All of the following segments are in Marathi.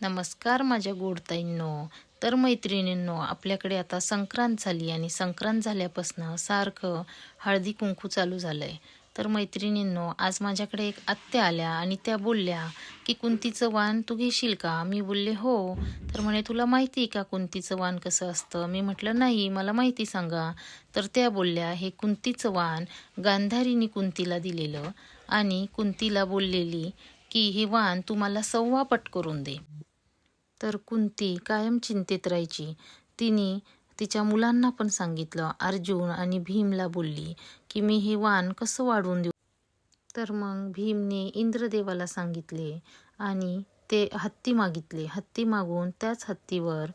नमस्कार माझ्या गोडताईंनो. तर मैत्रिणींनो, आपल्याकडे आता संक्रांत झाली आणि संक्रांत झाल्यापासनं सारखं हळदी कुंकू चालू झालंय. तर मैत्रिणींनो, आज माझ्याकडे एक आत्या आल्या आणि त्या बोलल्या की कुंतीचं वाण तू घेशील का? मी बोलले हो. तर म्हणे तुला माहिती आहे का कुंतीचं वाण कसं असतं? मी म्हटलं नाही, मला माहिती सांगा. तर त्या बोलल्या हे कुंतीचं वाण गांधारीने कुंतीला दिलेलं आणि कुंतीला बोललेली की हे वाण तू मला 1.25 पट करून दे. तर कुंती कायम चिंतेत राहायची. तिने तिच्या मुलांना पण सांगितलं, अर्जुन आणि भीमला बोलली की मी हे वाण कसं वाढवून देऊ. तर मग भीमने इंद्रदेवाला सांगितले आणि ते हत्ती मागितले. हत्ती मागून त्याच हत्तीवर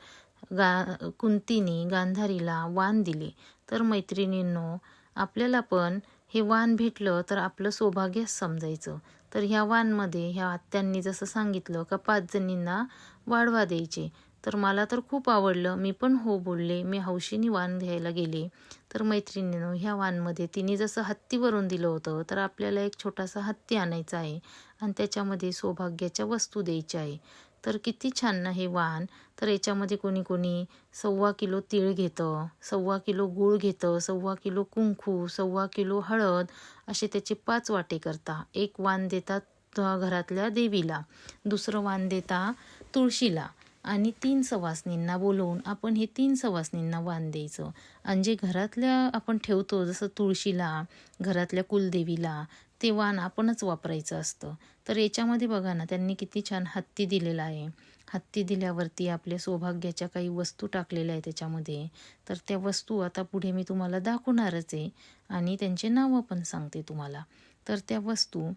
कुंतीने गांधारीला वाण दिले. तर मैत्रिणींनो, आपल्याला पण हे वाण भेटलं तर आपलं सौभाग्यच समजायचं. तर ह्या वाणमध्ये ह्या आत्यांनी जसं सांगितलं का 5 जणींना वाढवा द्यायचे. तर मला तर खूप आवडलं. मी पण हो बोलले. मी हौशीने वाण घ्यायला गेले. तर मैत्रिणीनं ह्या वाणमध्ये तिने जसं हत्तीवरून दिलं होतं, तर आपल्याला एक छोटासा हत्ती आणायचा आहे आणि त्याच्यामध्ये सौभाग्याच्या वस्तू द्यायच्या आहे. तर किती छान ना हे वाण. तर याच्यामध्ये कोणी कोणी 1.25 किलो तीळ घेतं, 1.25 किलो गूळ घेतं, 1.25 किलो कुंकू, 1.25 किलो हळद, असे त्याचे 5 वाटे करता. एक वाण देतात घरातल्या देवीला, दुसरं वाण देता तुळशीला आणि 3 सवासणींना बोलवून आपण हे 3 सवासणींना वाण द्यायचं. आणि जे घरातल्या आपण ठेवतो जसं तुळशीला, घरातल्या कुलदेवीला, ते वाण आपणच वापरायचं असतं. तर याच्यामध्ये बघा ना, त्यांनी किती छान हत्ती दिलेला आहे. हत्ती दिल्यावरती आपल्या सौभाग्याच्या काही वस्तू टाकलेल्या आहे त्याच्यामध्ये. तर त्या वस्तू आता पुढे मी तुम्हाला दाखवणारच आहे आणि त्यांचे नावं पण सांगते तुम्हाला. तर त्या वस्तू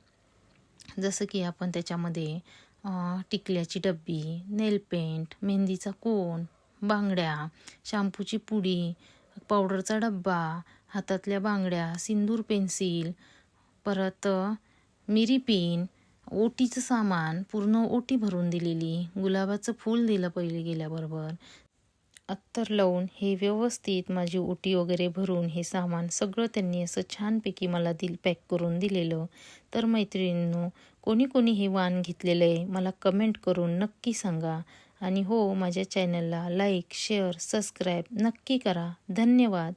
जसं की आपण त्याच्यामध्ये टिकल्याची डब्बी, नेलपेंट, मेहंदीचा कोन, बांगड्या, शॅम्पूची पुडी, पावडरचा डब्बा, हातातल्या बांगड्या, सिंदूर पेन्सिल, परत मिरी पिन, ओटीचं सामान, पूर्ण ओटी भरून दिलेली, गुलाबाचं फूल दिलं पहिले गेल्याबरोबर, अत्तर लावून हे व्यवस्थित माझी ओटी वगैरे भरून हे सामान सगळं त्यांनी असं छानपैकी मला पॅक करून दिलेलं. तर मैत्रिणींनो, कोणी कोणी हे वाण घेतलेलं आहे मला कमेंट करून नक्की सांगा. आणि हो, माझ्या चॅनलला लाईक, शेअर, सबस्क्राईब नक्की करा. धन्यवाद.